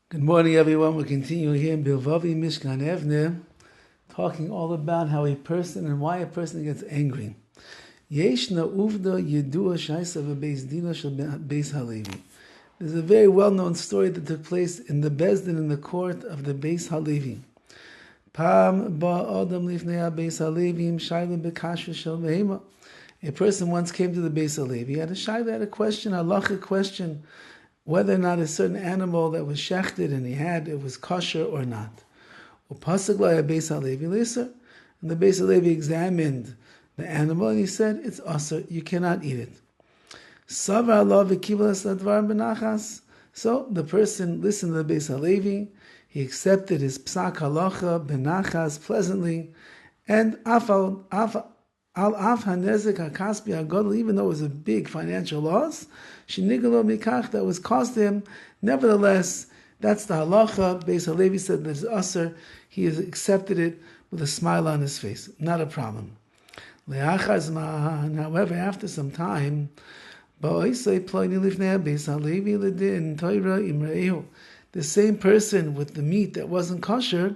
Good morning, everyone. We're continuing here in BILVAVI, MISHKAN, EVNEH, talking all about how a person and why a person gets angry. There's a very well-known story that took place in the Bezdin, in the court of the Beis Halevi. A person once came to the Beis Halevi. He had a shayla, had a question, a halachic question, whether or not a certain animal that was shechted and it was kosher or not. And the Beis Halevi examined the animal and he said, it's asur, you cannot eat it. So the person listened to the Beis Halevi, he accepted his psak halacha benachas pleasantly, and even though it was a big financial loss, that was cost him, nevertheless, that's the halacha. Beis Halevi said that it's asur. He has accepted it with a smile on his face. Not a problem. However, after some time, the same person with the meat that wasn't kosher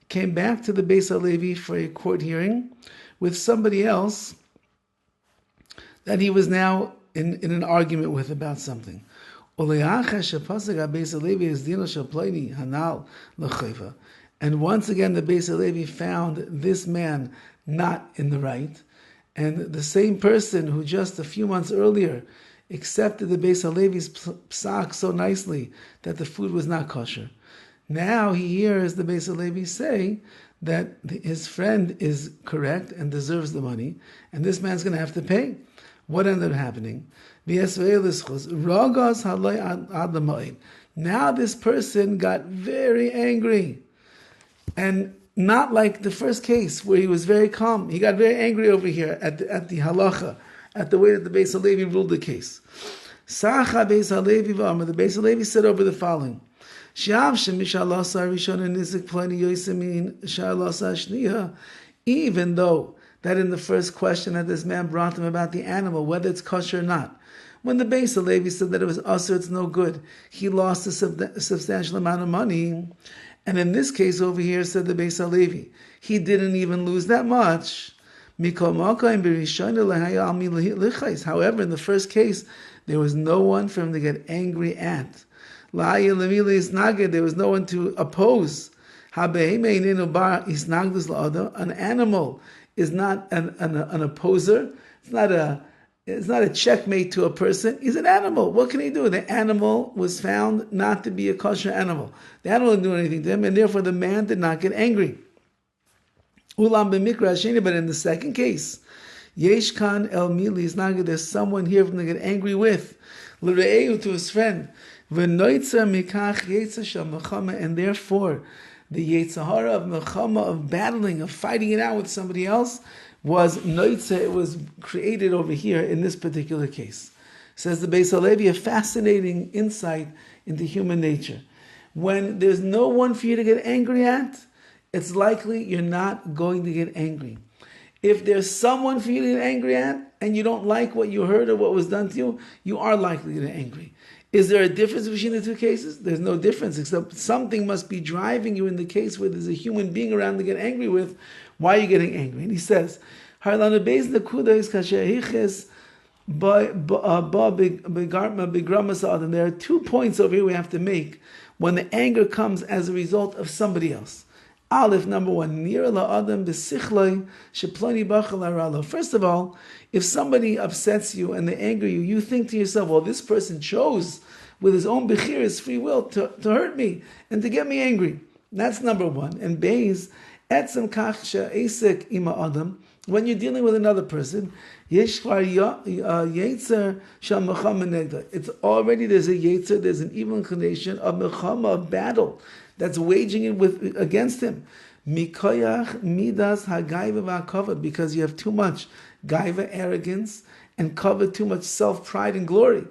came back to the Beis Halevi for a court hearing with somebody else that he was now in an argument with about something. And once again, the Beis Halevi found this man not in the right, and the same person who just a few months earlier accepted the Beis Halevi's psak so nicely that the food was not kosher. Now he hears the Beis Halevi say that his friend is correct and deserves the money, and this man's going to have to pay. What ended up happening? Now this person got very angry, and not like the first case where he was very calm. He got very angry over here at the halacha, at the way that the Beis Halevi ruled the case. The Beis Halevi said over the following: even though that in the first question that this man brought him about the animal, whether it's kosher or not, when the Beis Halevi said that it was asur, it's no good, he lost a substantial amount of money. And in this case over here, said the Beis Halevi, he didn't even lose that much. However, in the first case, there was no one for him to get angry at. There was no one to oppose. An animal is not an opposer. It's not a checkmate to a person. He's an animal. What can he do? The animal was found not to be a kosher animal. The animal didn't do anything to him, and therefore the man did not get angry. But in the second case, Yeshkan el Mili, there's someone here from to get angry with, to his friend, and therefore the Yetzirah of Mechama, of battling, of fighting it out with somebody else, was noitze, it was created over here in this particular case. Says the Beis Halevi, a fascinating insight into human nature. When there's no one for you to get angry at, it's likely you're not going to get angry. If there's someone for you to get angry at, and you don't like what you heard or what was done to you, you are likely to get angry. Is there a difference between the two cases? There's no difference, except something must be driving you in the case where there's a human being around to get angry with. Why are you getting angry? And he says, there are 2 points over here we have to make when the anger comes as a result of somebody else. Aleph, number 1, first of all, if somebody upsets you and they anger you, you think to yourself, well, this person chose with his own bechir, his free will, to hurt me and to get me angry. That's number 1. And Beis, etzem kach she'esek ima adam, when you're dealing with another person, it's already, there's a yetzer, there's an evil inclination of mechama, of battle, that's waging it against him. Mikoyach midas hagaiva v'akavod, because you have too much gaiva, arrogance, and covered too much self-pride and glory.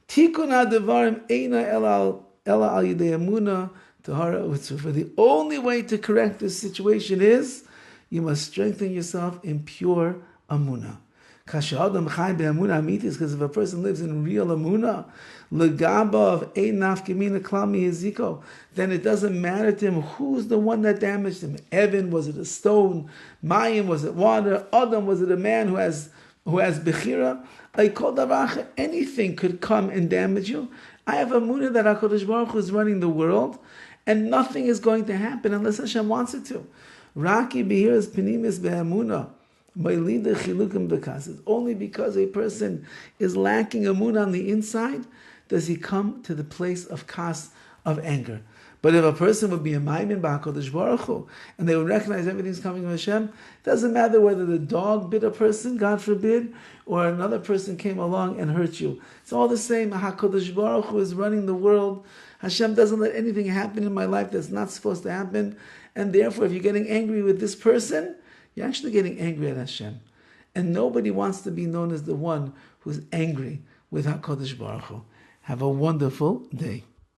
Tikun ha'devarim eina ela al yidei emuna tahara u'tzur. The only way to correct this situation is you must strengthen yourself in pure amunah. Because if a person lives in real amuna, legaba of ein nafkamina klami hiziko, then it doesn't matter to him who's the one that damaged him. Evan, was it a stone? Mayim, was it water? Adam, was it a man who has bechira? Anything could come and damage you. I have amuna that HaKadosh Baruch Hu is running the world, and nothing is going to happen unless Hashem wants it to. Raki behiras penimis be'amuna. It's only because a person is lacking amun on the inside does he come to the place of kas, of anger. But if a person would be a maimin b'HaKadosh Baruch Hu, and they would recognize everything's coming from Hashem, it doesn't matter whether the dog bit a person, God forbid, or another person came along and hurt you. It's all the same. HaKadosh Baruch Hu is running the world. Hashem doesn't let anything happen in my life that's not supposed to happen. And therefore, if you're getting angry with this person, you're actually getting angry at Hashem. And nobody wants to be known as the one who's angry with HaKadosh Baruch Hu. Have a wonderful day.